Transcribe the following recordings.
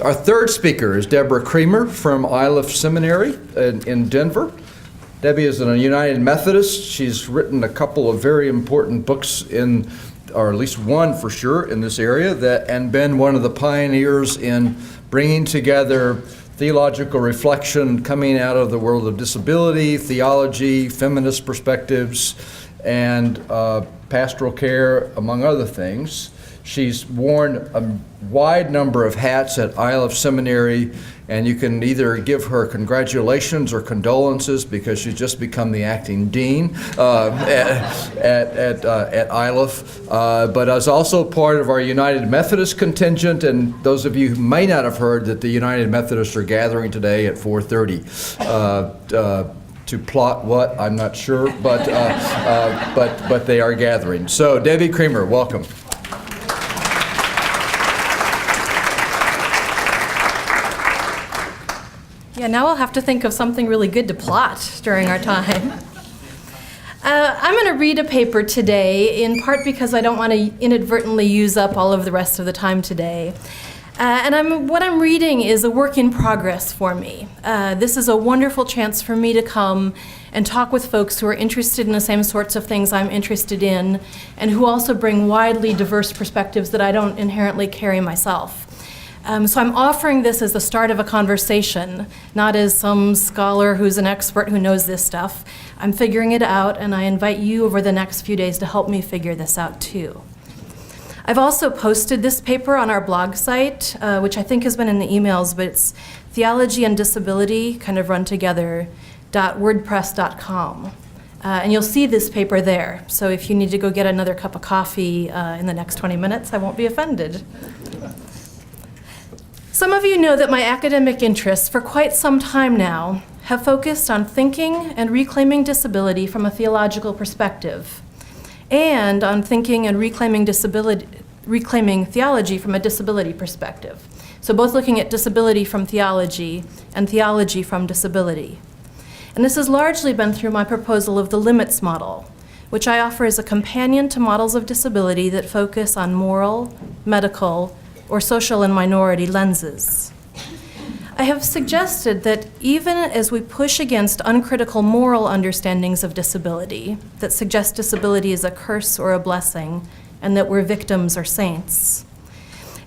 Our third speaker is Deborah Creamer from Iliff Seminary in Denver. Debbie is a United Methodist. She's written a couple of very important books or at least one for sure, in this area, and been one of the pioneers in bringing together theological reflection coming out of the world of disability, theology, feminist perspectives, and pastoral care, among other things. She's worn a wide number of hats at Iliff Seminary, and you can either give her congratulations or condolences because she's just become the acting dean at Iliff, but is also part of our United Methodist contingent. And those of you who may not have heard that the United Methodists are gathering today at 4:30. To plot what, I'm not sure, but they are gathering. So, Debbie Creamer, welcome. Yeah, now I'll have to think of something really good to plot during our time. I'm going to read a paper today, in part because I don't want to inadvertently use up all of the rest of the time today. What I'm reading is a work in progress for me. This is a wonderful chance for me to come and talk with folks who are interested in the same sorts of things I'm interested in, and who also bring widely diverse perspectives that I don't inherently carry myself. So I'm offering this as the start of a conversation, not as some scholar who's an expert who knows this stuff. I'm figuring it out, and I invite you over the next few days to help me figure this out too. I've also posted this paper on our blog site, which I think has been in the emails, but it's Theology and Disability, kind of run together, .wordpress.com. And you'll see this paper there. So if you need to go get another cup of coffee in the next 20 minutes, I won't be offended. Some of you know that my academic interests for quite some time now have focused on thinking and reclaiming disability from a theological perspective, and on thinking and reclaiming theology from a disability perspective. So both looking at disability from theology and theology from disability. And this has largely been through my proposal of the limits model, which I offer as a companion to models of disability that focus on moral, medical, or social and minority lenses. I have suggested that even as we push against uncritical moral understandings of disability that suggest disability is a curse or a blessing, and that we're victims or saints,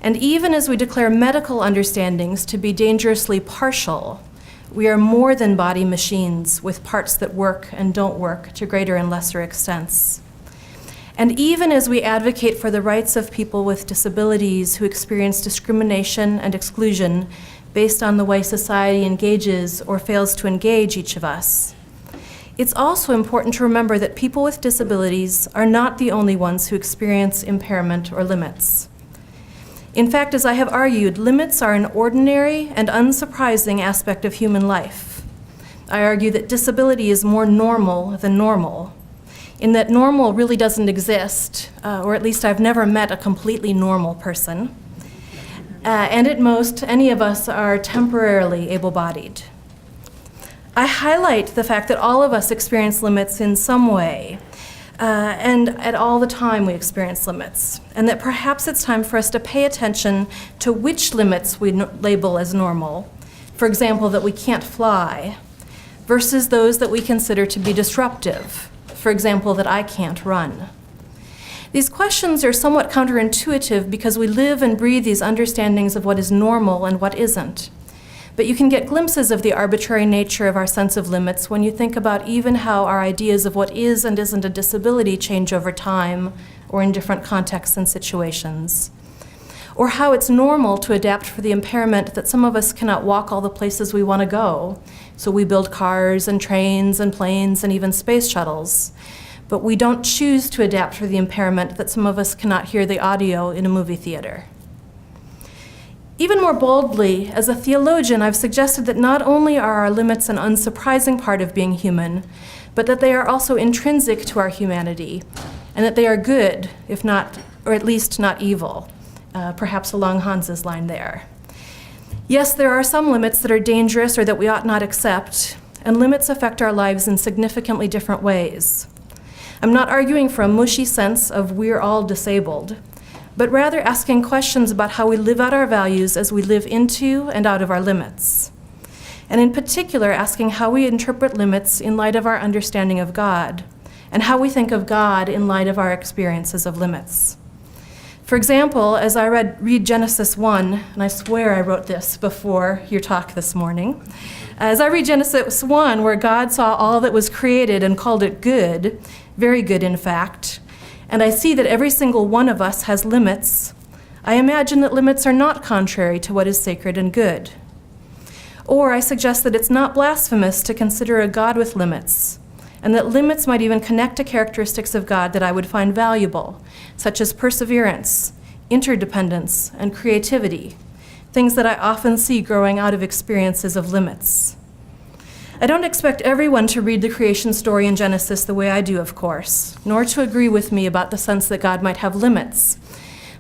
and even as we declare medical understandings to be dangerously partial, we are more than body machines with parts that work and don't work to greater and lesser extents. And even as we advocate for the rights of people with disabilities who experience discrimination and exclusion based on the way society engages or fails to engage each of us, it's also important to remember that people with disabilities are not the only ones who experience impairment or limits. In fact, as I have argued, limits are an ordinary and unsurprising aspect of human life. I argue that disability is more normal than normal, in that normal really doesn't exist, or at least I've never met a completely normal person. And at most, any of us are temporarily able-bodied. I highlight the fact that all of us experience limits in some way, and at all the time we experience limits, and that perhaps it's time for us to pay attention to which limits we label as normal. For example, that we can't fly, versus those that we consider to be disruptive. For example, that I can't run. These questions are somewhat counterintuitive because we live and breathe these understandings of what is normal and what isn't. But you can get glimpses of the arbitrary nature of our sense of limits when you think about even how our ideas of what is and isn't a disability change over time or in different contexts and situations. Or how it's normal to adapt for the impairment that some of us cannot walk all the places we want to go. So we build cars and trains and planes and even space shuttles. But we don't choose to adapt for the impairment that some of us cannot hear the audio in a movie theater. Even more boldly, as a theologian, I've suggested that not only are our limits an unsurprising part of being human, but that they are also intrinsic to our humanity, and that they are good, if not, or at least not evil, perhaps along Hans's line there. Yes, there are some limits that are dangerous or that we ought not accept, and limits affect our lives in significantly different ways. I'm not arguing for a mushy sense of we're all disabled, but rather asking questions about how we live out our values as we live into and out of our limits. And in particular, asking how we interpret limits in light of our understanding of God, and how we think of God in light of our experiences of limits. For example, as I read Genesis 1, and I swear I wrote this before your talk this morning, as I read Genesis 1, where God saw all that was created and called it good, very good in fact, and I see that every single one of us has limits, I imagine that limits are not contrary to what is sacred and good. Or I suggest that it's not blasphemous to consider a God with limits, and that limits might even connect to characteristics of God that I would find valuable, such as perseverance, interdependence, and creativity, things that I often see growing out of experiences of limits. I don't expect everyone to read the creation story in Genesis the way I do, of course, nor to agree with me about the sense that God might have limits.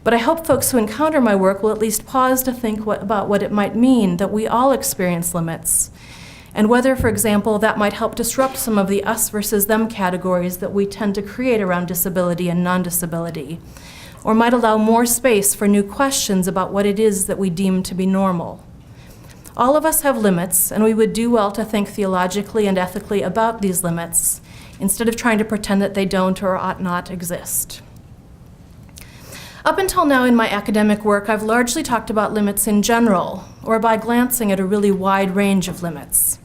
But I hope folks who encounter my work will at least pause to think about what it might mean that we all experience limits, and whether, for example, that might help disrupt some of the us versus them categories that we tend to create around disability and non-disability, or might allow more space for new questions about what it is that we deem to be normal. All of us have limits, and we would do well to think theologically and ethically about these limits, instead of trying to pretend that they don't or ought not exist. Up until now in my academic work, I've largely talked about limits in general, or by glancing at a really wide range of limits.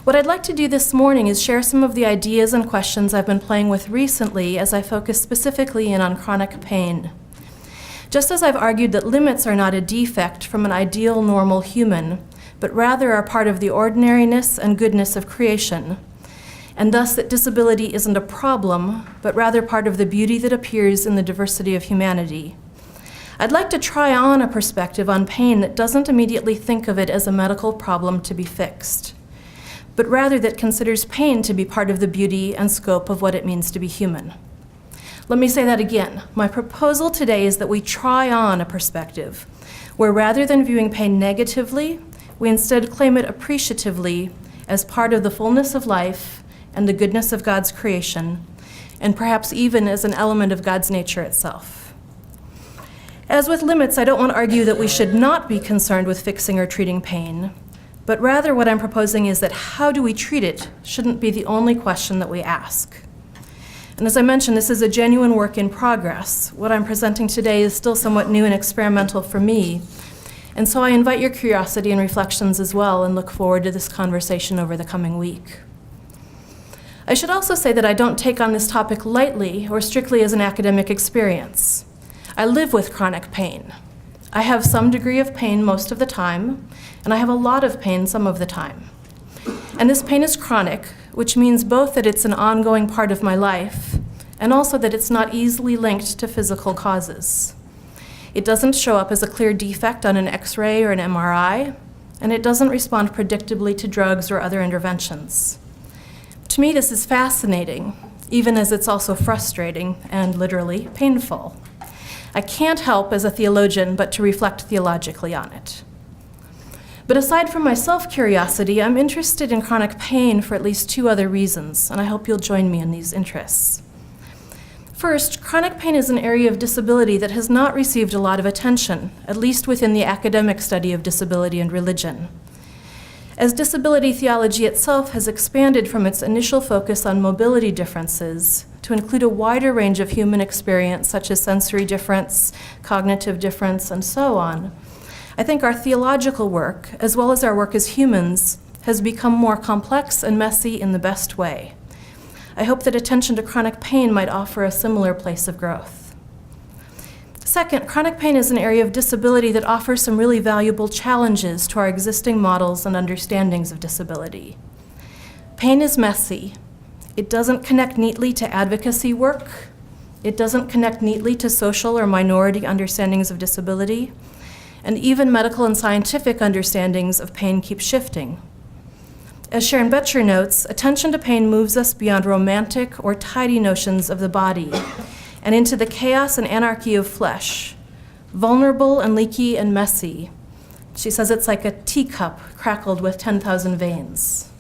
What I'd like to do this morning is share some of the ideas and questions I've been playing with recently as I focus specifically in on chronic pain. Just as I've argued that limits are not a defect from an ideal normal human, but rather are part of the ordinariness and goodness of creation, and thus that disability isn't a problem, but rather part of the beauty that appears in the diversity of humanity. I'd like to try on a perspective on pain that doesn't immediately think of it as a medical problem to be fixed, but rather that considers pain to be part of the beauty and scope of what it means to be human. Let me say that again. My proposal today is that we try on a perspective where rather than viewing pain negatively, we instead claim it appreciatively as part of the fullness of life and the goodness of God's creation, and perhaps even as an element of God's nature itself. As with limits, I don't want to argue that we should not be concerned with fixing or treating pain, but rather what I'm proposing is that how do we treat it shouldn't be the only question that we ask. And as I mentioned, this is a genuine work in progress. What I'm presenting today is still somewhat new and experimental for me, and so I invite your curiosity and reflections as well and look forward to this conversation over the coming week. I should also say that I don't take on this topic lightly or strictly as an academic experience. I live with chronic pain. I have some degree of pain most of the time, and I have a lot of pain some of the time. And this pain is chronic, which means both that it's an ongoing part of my life and also that it's not easily linked to physical causes. It doesn't show up as a clear defect on an X-ray or an MRI, and it doesn't respond predictably to drugs or other interventions. To me, this is fascinating, even as it's also frustrating and literally painful. I can't help as a theologian but to reflect theologically on it. But aside from my self-curiosity, I'm interested in chronic pain for at least two other reasons, and I hope you'll join me in these interests. First, chronic pain is an area of disability that has not received a lot of attention, at least within the academic study of disability and religion. As disability theology itself has expanded from its initial focus on mobility differences to include a wider range of human experience, such as sensory difference, cognitive difference, and so on, I think our theological work, as well as our work as humans, has become more complex and messy in the best way. I hope that attention to chronic pain might offer a similar place of growth. Second, chronic pain is an area of disability that offers some really valuable challenges to our existing models and understandings of disability. Pain is messy. It doesn't connect neatly to advocacy work. It doesn't connect neatly to social or minority understandings of disability. And even medical and scientific understandings of pain keep shifting. As Sharon Betcher notes, attention to pain moves us beyond romantic or tidy notions of the body and into the chaos and anarchy of flesh, vulnerable and leaky and messy. She says it's like a teacup crackled with 10,000 veins.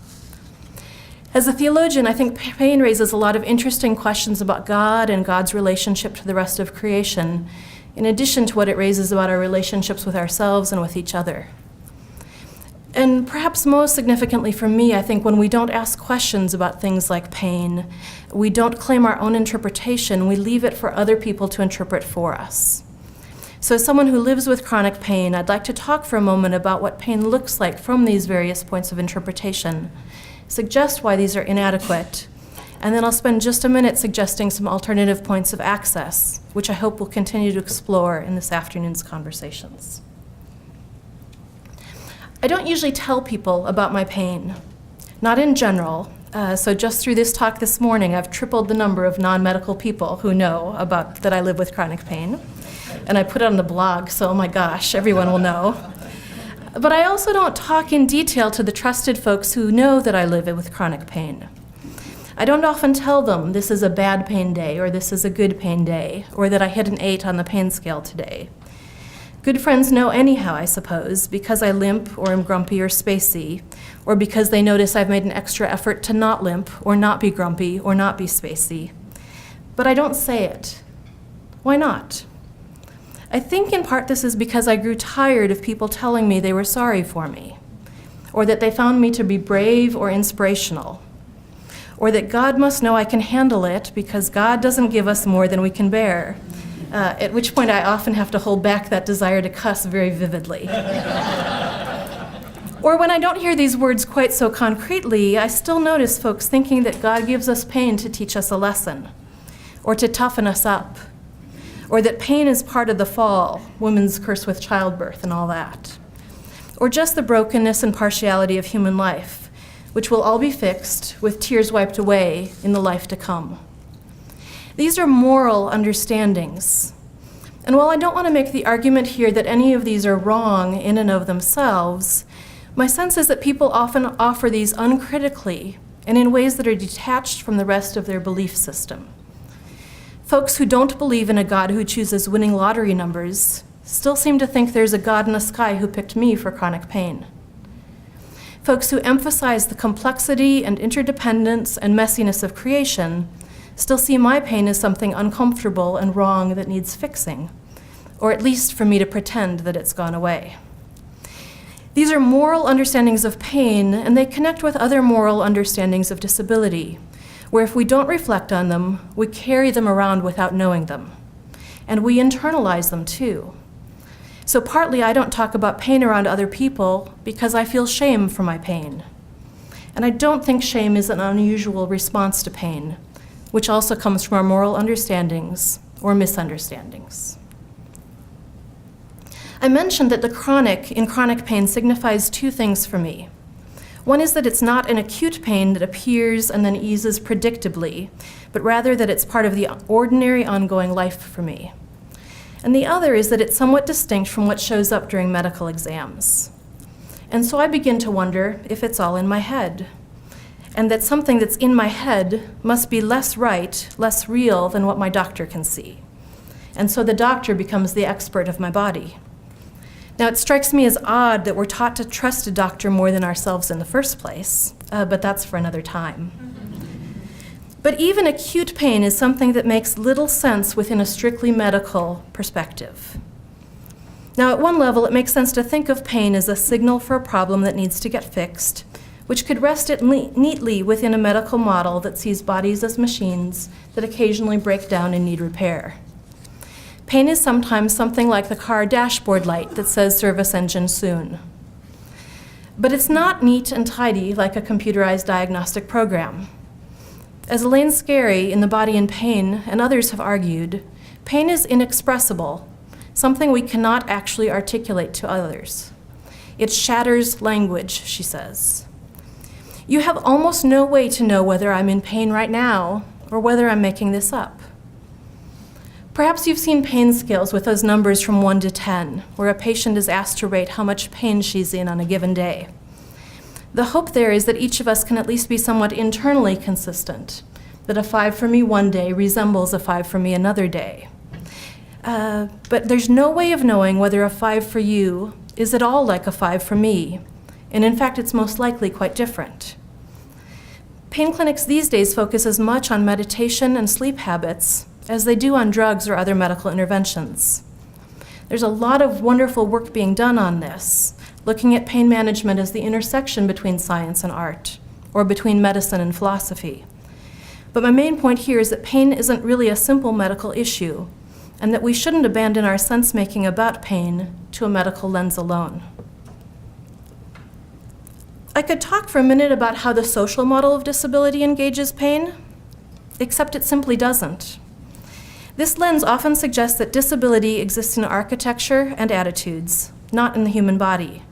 As a theologian, I think pain raises a lot of interesting questions about God and God's relationship to the rest of creation, in addition to what it raises about our relationships with ourselves and with each other. And perhaps most significantly for me, I think when we don't ask questions about things like pain, we don't claim our own interpretation, we leave it for other people to interpret for us. So as someone who lives with chronic pain, I'd like to talk for a moment about what pain looks like from these various points of interpretation, suggest why these are inadequate, and then I'll spend just a minute suggesting some alternative points of access, which I hope we'll continue to explore in this afternoon's conversations. I don't usually tell people about my pain, not in general. So just through this talk this morning, I've tripled the number of non-medical people who know about that I live with chronic pain. And I put it on the blog, so oh my gosh, everyone will know. But I also don't talk in detail to the trusted folks who know that I live with chronic pain. I don't often tell them this is a bad pain day, or this is a good pain day, or that I hit an 8 on the pain scale today. Good friends know anyhow, I suppose, because I limp or am grumpy or spacey, or because they notice I've made an extra effort to not limp or not be grumpy or not be spacey. But I don't say it. Why not? I think in part this is because I grew tired of people telling me they were sorry for me, or that they found me to be brave or inspirational, or that God must know I can handle it because God doesn't give us more than we can bear. At which point I often have to hold back that desire to cuss very vividly. Or when I don't hear these words quite so concretely, I still notice folks thinking that God gives us pain to teach us a lesson, or to toughen us up, or that pain is part of the fall, women's curse with childbirth and all that, or just the brokenness and partiality of human life, which will all be fixed with tears wiped away in the life to come. These are moral understandings. And while I don't want to make the argument here that any of these are wrong in and of themselves, my sense is that people often offer these uncritically and in ways that are detached from the rest of their belief system. Folks who don't believe in a God who chooses winning lottery numbers still seem to think there's a God in the sky who picked me for chronic pain. Folks who emphasize the complexity and interdependence and messiness of creation still see my pain as something uncomfortable and wrong that needs fixing, or at least for me to pretend that it's gone away. These are moral understandings of pain, and they connect with other moral understandings of disability, where if we don't reflect on them, we carry them around without knowing them, and we internalize them too. So partly I don't talk about pain around other people because I feel shame for my pain. And I don't think shame is an unusual response to pain, which also comes from our moral understandings or misunderstandings. I mentioned that the chronic in chronic pain signifies two things for me. One is that it's not an acute pain that appears and then eases predictably, but rather that it's part of the ordinary ongoing life for me. And the other is that it's somewhat distinct from what shows up during medical exams. And so I begin to wonder if it's all in my head, and that something that's in my head must be less right, less real than what my doctor can see. And so the doctor becomes the expert of my body. Now, it strikes me as odd that we're taught to trust a doctor more than ourselves in the first place, but that's for another time. But even acute pain is something that makes little sense within a strictly medical perspective. Now, at one level, it makes sense to think of pain as a signal for a problem that needs to get fixed, which could rest it neatly within a medical model that sees bodies as machines that occasionally break down and need repair. Pain is sometimes something like the car dashboard light that says service engine soon. But it's not neat and tidy like a computerized diagnostic program. As Elaine Scarry in The Body in Pain and others have argued, pain is inexpressible, something we cannot actually articulate to others. It shatters language, she says. You have almost no way to know whether I'm in pain right now or whether I'm making this up. Perhaps you've seen pain scales with those numbers from 1 to 10, where a patient is asked to rate how much pain she's in on a given day. The hope there is that each of us can at least be somewhat internally consistent, that a 5 for me one day resembles a 5 for me another day. But there's no way of knowing whether a 5 for you is at all like a 5 for me, and in fact, it's most likely quite different. Pain clinics these days focus as much on meditation and sleep habits as they do on drugs or other medical interventions. There's a lot of wonderful work being done on this, looking at pain management as the intersection between science and art, or between medicine and philosophy. But my main point here is that pain isn't really a simple medical issue, and that we shouldn't abandon our sense-making about pain to a medical lens alone. I could talk for a minute about how the social model of disability engages pain, except it simply doesn't. This lens often suggests that disability exists in architecture and attitudes, not in the human body.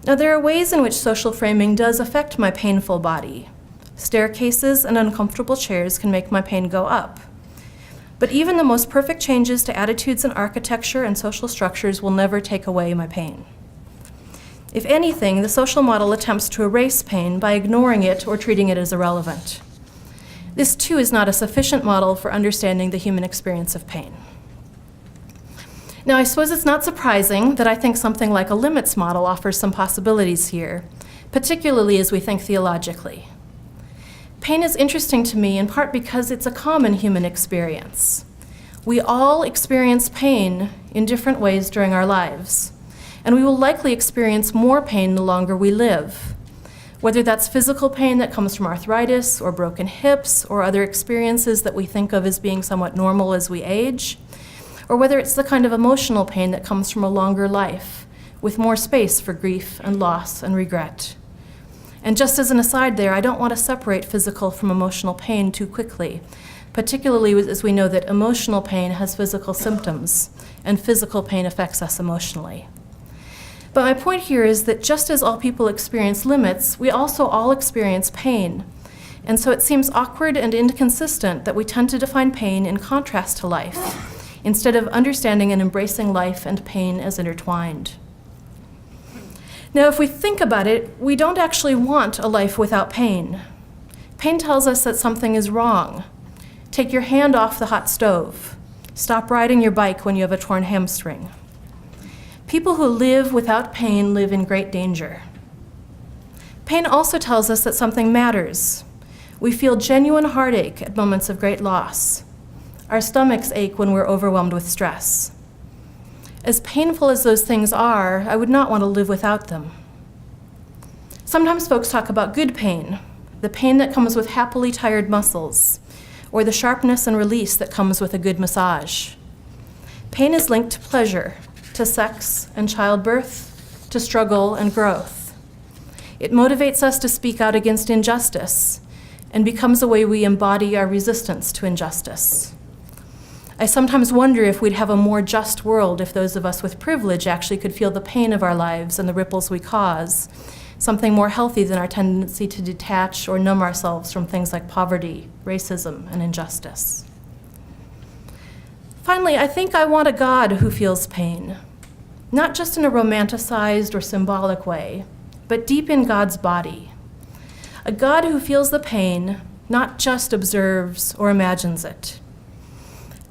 Now, there are ways in which social framing does affect my painful body. Staircases and uncomfortable chairs can make my pain go up. But even the most perfect changes to attitudes and architecture and social structures will never take away my pain. If anything, the social model attempts to erase pain by ignoring it or treating it as irrelevant. This, too, is not a sufficient model for understanding the human experience of pain. Now, I suppose it's not surprising that I think something like a limits model offers some possibilities here, particularly as we think theologically. Pain is interesting to me in part because it's a common human experience. We all experience pain in different ways during our lives, and we will likely experience more pain the longer we live. Whether that's physical pain that comes from arthritis or broken hips or other experiences that we think of as being somewhat normal as we age, or whether it's the kind of emotional pain that comes from a longer life with more space for grief and loss and regret. And just as an aside there, I don't want to separate physical from emotional pain too quickly, particularly as we know that emotional pain has physical symptoms and physical pain affects us emotionally. But my point here is that just as all people experience limits, we also all experience pain. And so it seems awkward and inconsistent that we tend to define pain in contrast to life, instead of understanding and embracing life and pain as intertwined. Now, if we think about it, we don't actually want a life without pain. Pain tells us that something is wrong. Take your hand off the hot stove. Stop riding your bike when you have a torn hamstring. People who live without pain live in great danger. Pain also tells us that something matters. We feel genuine heartache at moments of great loss. Our stomachs ache when we're overwhelmed with stress. As painful as those things are, I would not want to live without them. Sometimes folks talk about good pain, the pain that comes with happily tired muscles, or the sharpness and release that comes with a good massage. Pain is linked to pleasure, to sex and childbirth, to struggle and growth. It motivates us to speak out against injustice and becomes a way we embody our resistance to injustice. I sometimes wonder if we'd have a more just world if those of us with privilege actually could feel the pain of our lives and the ripples we cause, something more healthy than our tendency to detach or numb ourselves from things like poverty, racism, and injustice. Finally, I think I want a God who feels pain, not just in a romanticized or symbolic way, but deep in God's body. A God who feels the pain, not just observes or imagines it.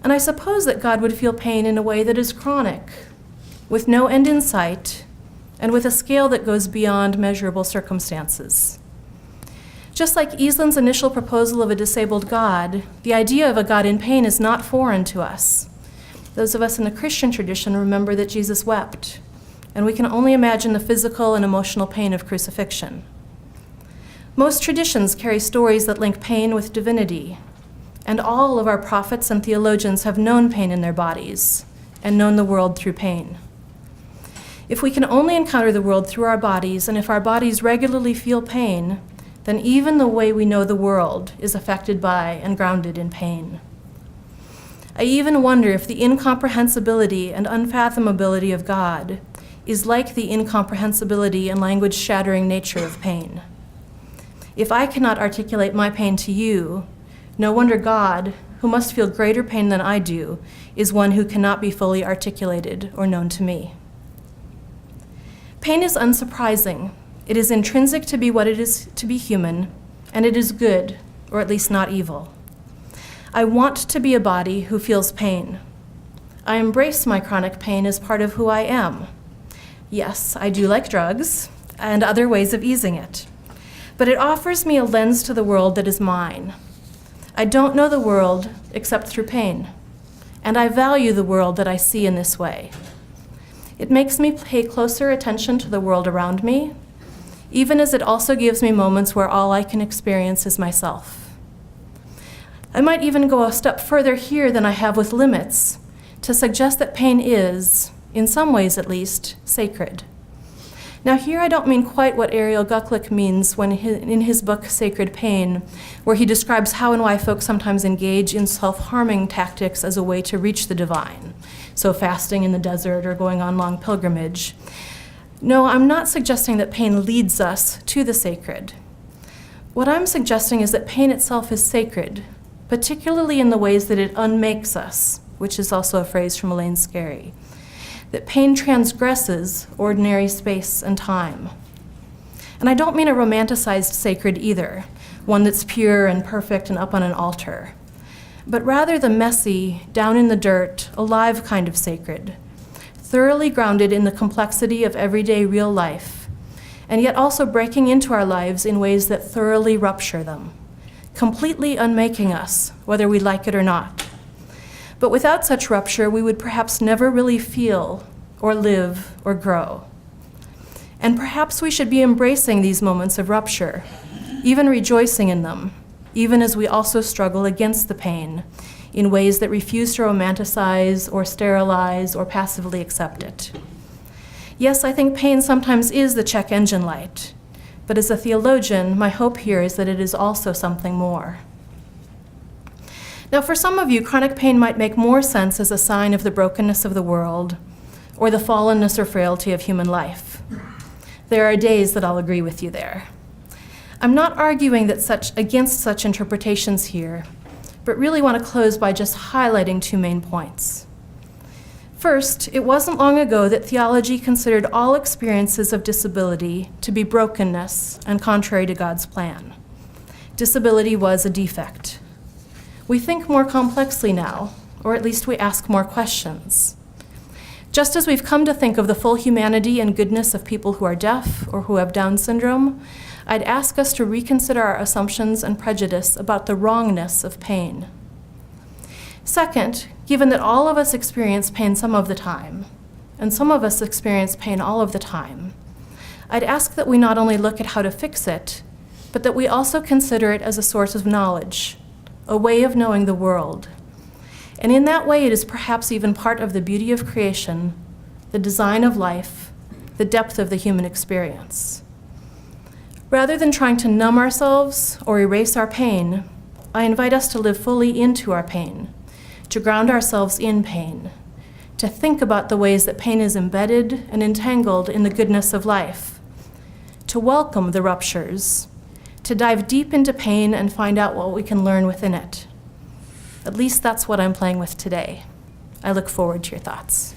And I suppose that God would feel pain in a way that is chronic, with no end in sight, and with a scale that goes beyond measurable circumstances. Just like Easland's initial proposal of a disabled God, the idea of a God in pain is not foreign to us. Those of us in the Christian tradition remember that Jesus wept, and we can only imagine the physical and emotional pain of crucifixion. Most traditions carry stories that link pain with divinity, and all of our prophets and theologians have known pain in their bodies and known the world through pain. If we can only encounter the world through our bodies, and if our bodies regularly feel pain, then even the way we know the world is affected by and grounded in pain. I even wonder if the incomprehensibility and unfathomability of God is like the incomprehensibility and language-shattering nature of pain. If I cannot articulate my pain to you, no wonder God, who must feel greater pain than I do, is one who cannot be fully articulated or known to me. Pain is unsurprising. It is intrinsic to be what it is to be human, and it is good, or at least not evil. I want to be a body who feels pain. I embrace my chronic pain as part of who I am. Yes, I do like drugs and other ways of easing it, but it offers me a lens to the world that is mine. I don't know the world except through pain, and I value the world that I see in this way. It makes me pay closer attention to the world around me, even as it also gives me moments where all I can experience is myself. I might even go a step further here than I have with limits to suggest that pain is, in some ways at least, sacred. Now here I don't mean quite what Ariel Gucklick means when in his book Sacred Pain, where he describes how and why folks sometimes engage in self-harming tactics as a way to reach the divine, so fasting in the desert or going on long pilgrimage. No, I'm not suggesting that pain leads us to the sacred. What I'm suggesting is that pain itself is sacred, particularly in the ways that it unmakes us, which is also a phrase from Elaine Scarry. That pain transgresses ordinary space and time. And I don't mean a romanticized sacred either, one that's pure and perfect and up on an altar, but rather the messy, down in the dirt, alive kind of sacred, thoroughly grounded in the complexity of everyday real life, and yet also breaking into our lives in ways that thoroughly rupture them, completely unmaking us, whether we like it or not. But without such rupture, we would perhaps never really feel or live or grow. And perhaps we should be embracing these moments of rupture, even rejoicing in them, even as we also struggle against the pain in ways that refuse to romanticize or sterilize or passively accept it. Yes, I think pain sometimes is the check engine light, but as a theologian, my hope here is that it is also something more. Now, for some of you, chronic pain might make more sense as a sign of the brokenness of the world or the fallenness or frailty of human life. There are days that I'll agree with you there. I'm not arguing that against such interpretations here, but really want to close by just highlighting two main points. First, it wasn't long ago that theology considered all experiences of disability to be brokenness and contrary to God's plan. Disability was a defect. We think more complexly now, or at least we ask more questions. Just as we've come to think of the full humanity and goodness of people who are deaf or who have Down syndrome, I'd ask us to reconsider our assumptions and prejudice about the wrongness of pain. Second, given that all of us experience pain some of the time, and some of us experience pain all of the time, I'd ask that we not only look at how to fix it, but that we also consider it as a source of knowledge, a way of knowing the world. And in that way, it is perhaps even part of the beauty of creation, the design of life, the depth of the human experience. Rather than trying to numb ourselves or erase our pain, I invite us to live fully into our pain, to ground ourselves in pain, to think about the ways that pain is embedded and entangled in the goodness of life, to welcome the ruptures, to dive deep into pain and find out what we can learn within it. At least that's what I'm playing with today. I look forward to your thoughts.